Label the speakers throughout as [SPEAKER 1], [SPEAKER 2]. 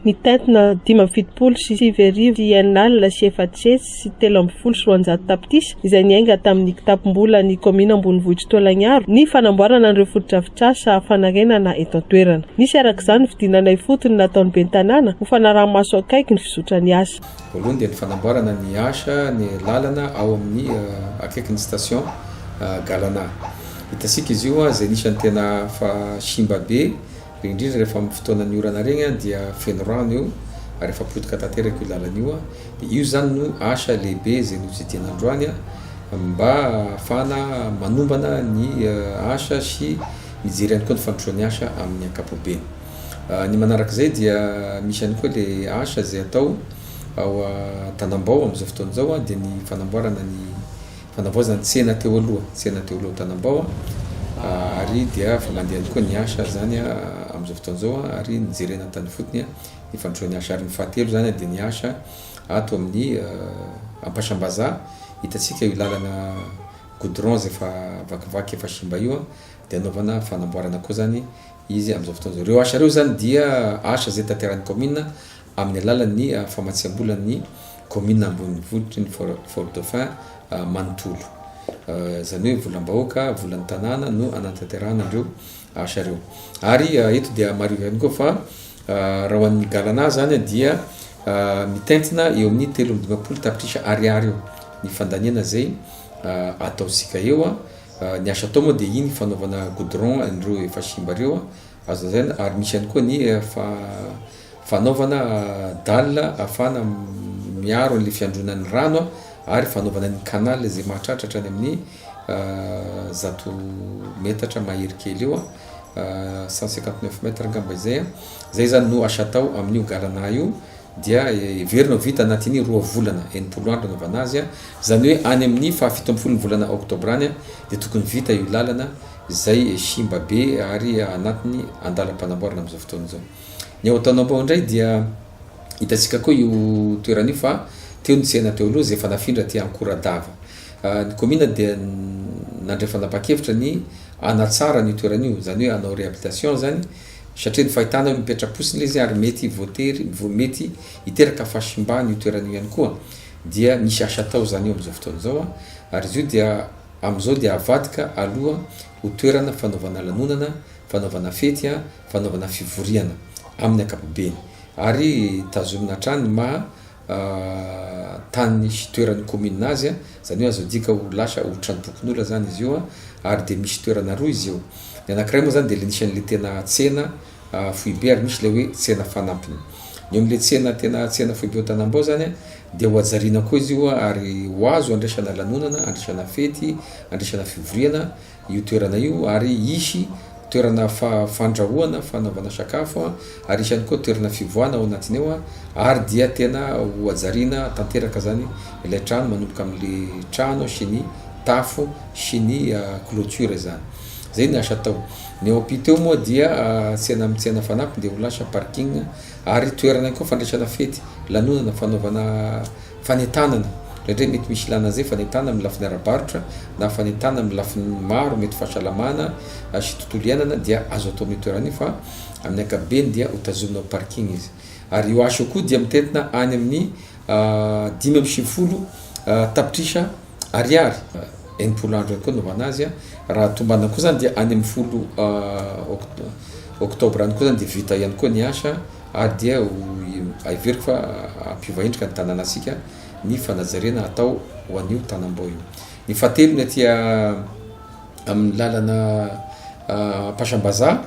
[SPEAKER 1] Ny tentina 5 sy 7 sy enina sy efatsy sy 3 sy 4 tapitrisa izay niainga tamin'ny kitapom-bola ny komina Ambonivohitra Tolagnaro ny fanamboarana an'ireo fotodrafitrasa fanarenana eto an-toerana. Nisy arak'izany fidinana fotony nataon'ny bentanàna ho fanaraha-maso akaiky ny fizotra ny asa.
[SPEAKER 2] Voalohany dia ny fanamboarana ny asa ny lalana ao amin'ny akaiky ny station Galana. Hitasika izy io izay nisan'ny tena fa simba be indrindra rehefa amin'ny fotoana ny orana regny dia feno rano io ary efa potika tanteraka io lalana io dia io zany no asa lehibe izay nojidina androany mba ahafahana manombana ny asa sy mijery ihany koa ny fandrosoan'ny asa amin'ny ankapobeny. Ny manarak'izay dia misy ihany koa le asa izay atao ao Tanambao amin'izao fotoana izao dia ny fanamboarana ny fanavaozana tsena teo aloha Tanambao ary dia fa mandeha koa ny asa zany amin'izao fotoana izao ary nijerena tany fotony ny fandrosoan'ny asa ary ny fahatelo zany dia ny asa ato amin'ny Ampasambazaha hitantsika io lalana goudron izay efa vakivaky efa simba io dia anaovana fanamboarana koa zany izy amin'izao fotoana izao. Ireo asa ireo zany dia asa izay tanteran'ny commune amin'ny alalan'ny famatsiam-bolan'ny commune Ambonivohitra ny Fort-Dauphin manontolo. Zany hoe volam-bahoaka, volan'ny tanàna no anatanterahana ireo asa ireo. Ary eto dia maro ihany koa fa raha ho an'ny Galana zany dia mitentina eo amin'ny 320 tapitrisa ariary eo ny fandaniana izay ataosika eo. Ny asa atao moa dia iny fanaovana goudron an'ireo efa simba ireo azo zany ary misy ihany koa ny fanaovana dalina ahafahana miaro an'ilay fiandronan'ny rano ary fanaovana ny canal izay mahatratratra any amin'ny 100 metatra mahery kely eo 159 metra angamba izay zany no asa atao amin'io Galana io dia verina vita anatin'ny 2 volana 80 andro anaovana azy zany hoe any amin'ny 17 volana oktobra any dia tokony vita io lalana izay simba be ary anatiny andalam-panamboarana amin'izao fotoana izao. Ny ao Tanambao indray dia hitantsika koa io toerana io fa teo ny tsena teo aloha izay efa nafindra ty Ankoradava. Ny commune dia nandray fanapa-kevitra ny anatsara ny toerana io zany hoe anao réhabilitation zany satria ny fahitana mipetra-posiny izy ary mety mety hiteraka fahasimbana io toerana io ihany koa dia misy asa atao zany io amin'izao fotoana izao ary izy io dia amin'izao dia avadika aloha ho toerana fanaovana lanonana, fanaovana fety, fanaovana fivoriana amin'ny ankapobeny ary tazomina hatrany maha tany sy toeran'ny commune azy zany hoe azo dika ho lasa ho tranombokon'olona zany izy io ary dia misy toerana roa izy io. Ny anankiray moa zany dia nisan'le tena tsena foibe ary misy le hoe tsena fanampiny. Ny amin'le tsena foibe ao Tanambao zany dia ho ajariana koa izy io ary ho azo andraisana lanonana, andraisana fety, andraisana fivoriana io toerana io ary isy toerana fandrahoana, fanaovana sakafo ary isany koa toerana fivoahana ao anatiny eo ary dia tena ho ajariana tanteraka zany ilay trano manomboka amin'le trano sy ny tafo sy ny clôture zany. Zay ny asa atao. Ny ao ampita eo moa dia tsena fanampy dia ho lasa parking ary toerana koa fandraisana fety, lanonana, fanaovana fanentanana. Indray mety misy ilana zay fanentana amin'ny lafiny ara-barotra na fanentana amin'ny lafiny maro mety fahasalamana sy tontolo iainana dia azo atao amin'ny toerana io fa amin'ny ankapobeny dia ho tazominao parking izy. Ary io asa koa dia mitentina any amin'ny 5 tapitrisa ariary 80 andro koa naovana azy raha tombana koa zany dia any amin'ny 10 oktobra any koa zany dia vita ihany koa ny asa ary dia averiko fa ampivahendrika ny tanànasika ny fanajarena atao ho an'io Tanambao io. Ny fahatelo ny aty amin'ny lalana Ampasambazaha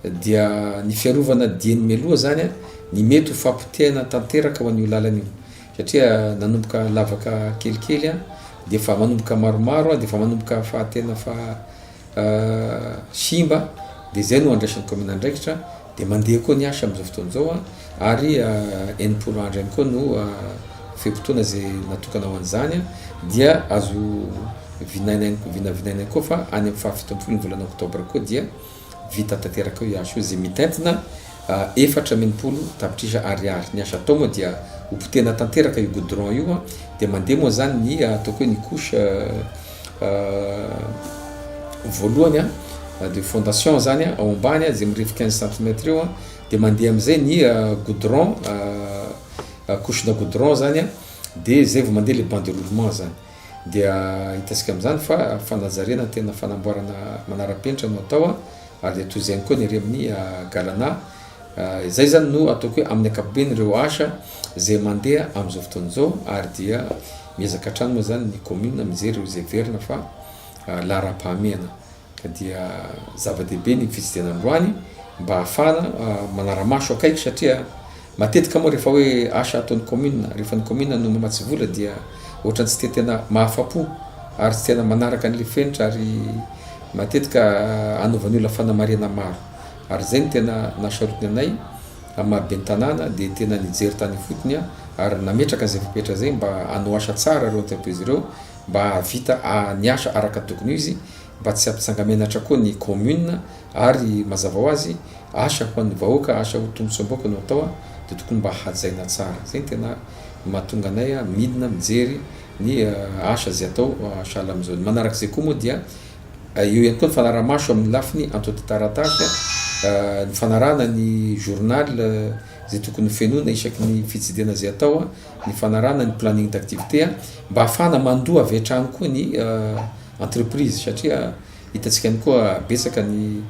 [SPEAKER 2] dia ny fiarovana dieny mialoha zany ny mety ho fampitehana tanteraka ho an'io lalana io satria nanomboka lavaka kelikely dia fa manomboka maromaro dia fa manomboka fahatena simba dia zay no andraisan'ny commune andraikitra dia mandeha koa ny asa amin'izao fotoana izao ary 80 andro ihany koa no fehimpotona izay natokana ho an'izany dia azo vinavinaina koa fa any amin'ny 17 volana oktobra koa dia vita tanteraka io asa io izay mitentina 480 tapitrisa ariary. Ny asa atao moa dia hopotena tanteraka io goudron io dia mandeha moa zany ny ataoko hoe ny couche voalohany de fondation zany ao ambany izay mirefy 15 cm eo de mandeha am'izay ny goudron couche-na goudron zany a de zay vao mandeha le banc de roulement zany dia hitasika am'izany fa fanajariana tena fanamboarana manara-penitra no atao ary toy izay koa ny ary amin'ny galana zay zany no ataoko hoe amin'ny ankapobeny ireo asa zay mandeha am'izao fotoan'izao ary dia miezaka hatrany moa zany ny commune mijery ireo zay verina fa lara-pahamehana ka dia zava-dehibe ny fitsidiana androany mba ahafana manara-maso akaiky satria matetika moa rehefa hoe asa ataon'ny commune rehefa ny commune no mamatsy vola dia ohatrany tsy tena mahafapo ary tsy tena manaraka an'le fenitra ary matetika anaovan'ny olona fanamariana maro ary zay ny tena nasarotiny anay amahaben'ny tanàna de tena nijery tany fotony ary nametraka an'izay fipetra zay mba hanao asa tsara ireo entreprise ireo mba havita ny asa araka tokony izy mba tsy ampitsangamenatra koa ny commune ary mazava ho azy asa ho an'ny vahoaka asa ho tombotsoam-baoaka no atao de tokony mba hajaina tsara zay ny tena mahatonga anay midina mijery ny asa zay atao sahala am'izao manarak'izay koa moa dia eo ihany koa ny fanaramaso amin'ny lafiny antoty taratasy ny fanarana ny journal zay tokony fenona isaky ny fitsidiana zay atao ny fanarana ny planning d'activité mba ahafana mandoa avy hatrany koa ny entreprise satria hitatsika ihany koa betsaka ny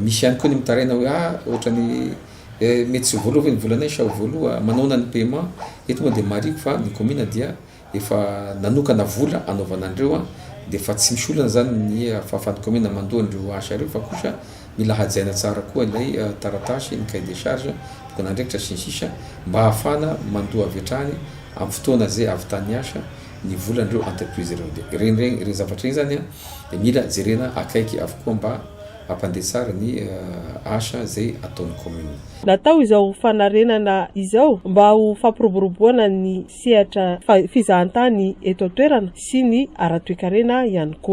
[SPEAKER 2] misy ihany koa ny mitaraina hoe ohatrany mety tsy voaloha ny volanay sa voaloha manaona ny paiement eto moa de mariko fa ny commune dia efa nanokana vola anaovana andreo de fa tsy misy olana zany ny fahafan'ny commune mandoa andreo asa reo fa kosa mila hajaina tsara koa ilay taratasy ny cahier de charge tokony andraikitra sy ny sisa mba ahafana mandoa avy hatrany amin'ny fotoana zay avy tany asa ny volandreo entreprise ireo de reny zavatra iny zany de mila jerena akaiky avokoa mba ampandeha tsara ny asa zay ataon'ny commune.
[SPEAKER 1] Natao izao fanarenana izao mba ho fampiroboroboana ny sehatra fizahantany eto an-toerana sy ny ara-toekarena ihany koa.